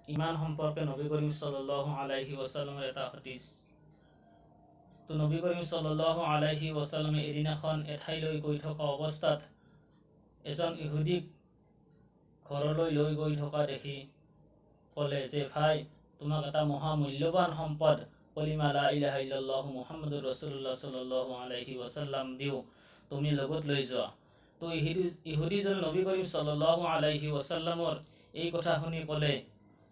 ইমান সম্পৰ্কে নবী কৰিম সাল্লাল্লাহু আলাইহি ওয়াসাল্লামেৰ এটা হাদিস। তো নবী কৰিম সাল্লাল্লাহু আলাইহি ওয়াসাল্লামে এদিনাখন এঠাইলৈ গৈ থকা অৱস্থাত এজন ইহুদীক ঘৰলৈ লৈ গৈ থকা দেখি ক'লে যে ভাই, তোমাক এটা মহামূল্যৱান সম্পদ কলিমা লা ইলাহা ইল্লাল্লাহু মুহাম্মাদুৰ ৰাসূলুল্লাহ সাল্লাল্লাহু আলাইহি ওয়াসাল্লাম দিও, তুমি লগত লৈ যোৱা। তো ইহুদীজনে নবী কৰিম সাল্লাল্লাহু আলাইহি ওয়াসাল্লামৰ এই কথা শুনি ক'লে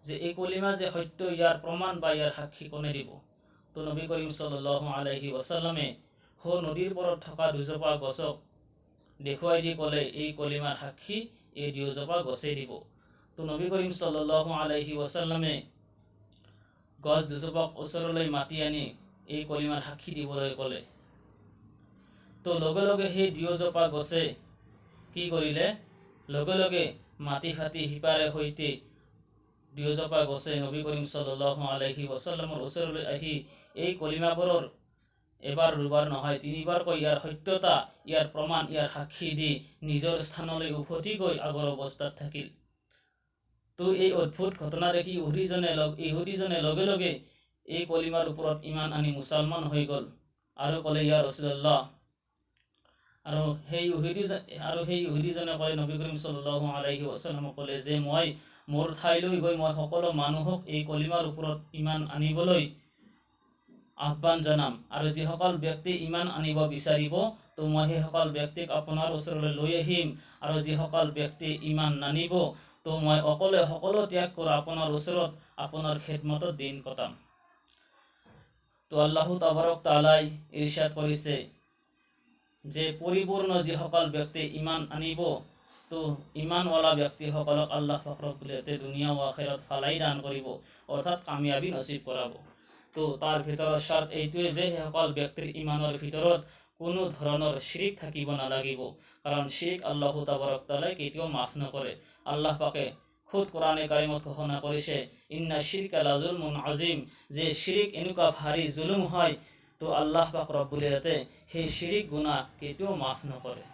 যে এই কলিমা যে সত্য, ইয়াৰ প্ৰমাণ বা ইয়াৰ সাক্ষী কোনে দিব? তো নবী কৰিম সাল্লাল্লাহু আলাইহি ওয়াসাল্লামে নদীৰ পাৰত থকা দুজোপা গছক দেখুৱাই দি ক'লে এই কলিমাৰ সাক্ষী এই দুজোপা গছেই দিব। তো নবী কৰিম সাল্লাল্লাহু আলাইহি ওয়াসাল্লামে গছ দুজোপাক ওচৰলৈ মাতি আনি এই কলিমাৰ সাক্ষী দিবলৈ ক'লে। তো লগে লগে সেই দুজোপা গছে কি কৰিলে, লগে লগে মাটি ফাটি সিপাৰে সৈতে দুজোপা গছে নবী কৰিম সাল্লাল্লাহু আলাইহি ওয়াসাল্লামৰ ওচৰলৈ আহি এই কলিমাবোৰৰ এবাৰ দুবাৰ নহয় তিনিবাৰকৈ ইয়াৰ সত্যতা, ইয়াৰ প্ৰমাণ, ইয়াৰ সাক্ষী দি নিজৰ স্থানলৈ উভতি গৈ আগৰ অৱস্থাত থাকিল। তো এই অদ্ভুত ঘটনা দেখি ইহুদীজনে লগে লগে এই কলিমাৰ ওপৰত ইমান আনি মুছলমান হৈ গ'ল আৰু ক'লে ইয়া ৰাসূলুল্লাহ। আৰু সেই ইহুদীজনে ক'লে নবী কৰিম সাল্লাল্লাহু আলাইহি ওয়াসাল্লামক ক'লে যে মই মোৰ ঠাইলৈ গৈ মই সকলো মানুহক এই কলিমাৰ ওপৰত ইমান আনিবলৈ আহ্বান জনাম, আৰু যিসকল ব্যক্তি ইমান আনিব বিচাৰিব তো মই সেইসকল ব্যক্তিক আপোনাৰ ওচৰলৈ লৈ আহিম, আৰু যিসকল ব্যক্তি ইমান নানিব তো মই অকলে সকলো ত্যাগ কৰি আপোনাৰ ওচৰত আপোনাৰ খেদমতত দিন কটাম। তো আল্লাহ তাবাৰক তাআলাই ইৰশাদ কৰিছে যে পৰিপূৰ্ণ যিসকল ব্যক্তি ইমান আনিব তো ইমানৱালা ব্যক্তিসকলক আল্লাহ পাক ৰব্বুল ইজ্জতে দুনিয়া ও আখিৰাত ফালাই দান কৰিব, অৰ্থাৎ কামিয়াবী নসিব কৰাব। তো তাৰ ভিতৰত শৰ্ত এইটোৱে যে সেইসকল ব্যক্তিৰ ইমানৰ ভিতৰত কোনো ধৰণৰ শিৰিক থাকিব নালাগিব, কাৰণ শিৰিক আল্লাহ তাবাৰক তাআলাই কেতিয়াও মাফ নকৰে। আল্লাহ পাকে খুদ কোৰআনে কাৰিমত ঘোষণা কৰেছে ইন্না শিৰকা লাযুলমুন আযীম, যে শিৰিক এনেকুৱা ভাৰী জুলুম হয় তো আল্লাহ পাক ৰব্বুল ইজ্জতে সেই শিৰিক গুনাহ কেতিয়াও মাফ নকৰে।